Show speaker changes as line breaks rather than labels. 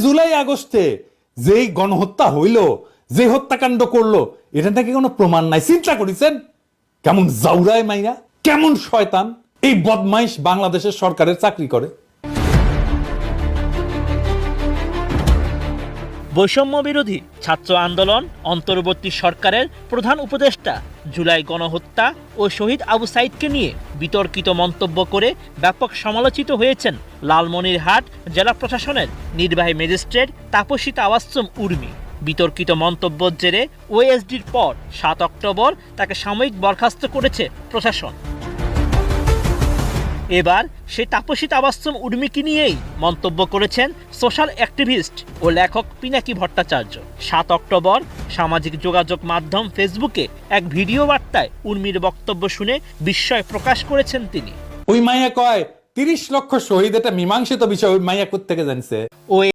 জুলাই আগস্টে যেই গণহত্যা হইল, যে হত্যাকাণ্ড করলো, এটা নাকি কোনো প্রমাণ নাই। চিন্তা করেছেন কেমন জাউরায় মাইরা, কেমন শয়তান এই বদমাইশ বাংলাদেশের সরকারের চাকরি করে।
বৈষম্য বিরোধী ছাত্র আন্দোলন অন্তর্বর্তী সরকারের প্রধান উপদেষ্টা জুলাই গণহত্যা ও শহীদ আবু সাইদকে নিয়ে বিতর্কিত মন্তব্য করে ব্যাপক সমালোচিত হয়েছেন লালমনিরহাট জেলা প্রশাসনের নির্বাহী ম্যাজিস্ট্রেট তাপসী তাবাসসুম উর্মি। বিতর্কিত মন্তব্যের জেরে ওএসডির পর ৭ অক্টোবর তাকে সাময়িক বরখাস্ত করেছে প্রশাসন। এবার সেই তাপসী তাবাসসুম উর্মিকে নিয়েই মন্তব্য করেছেন সোশ্যাল অ্যাক্টিভিস্ট ও লেখক পিনাকি ভট্টাচার্য। ৭ অক্টোবর সামাজিক যোগাযোগ মাধ্যম ফেসবুকে এক ভিডিও বার্তায় উর্মির বক্তব্য শুনে বিস্ময় প্রকাশ করেছেন তিনি।
ওই মাইয়া কয় ৩০ লক্ষ শহীদ, এটা মীমাংসিত বিষয়। ওই মাইয়া কোত্থেকে জানছে?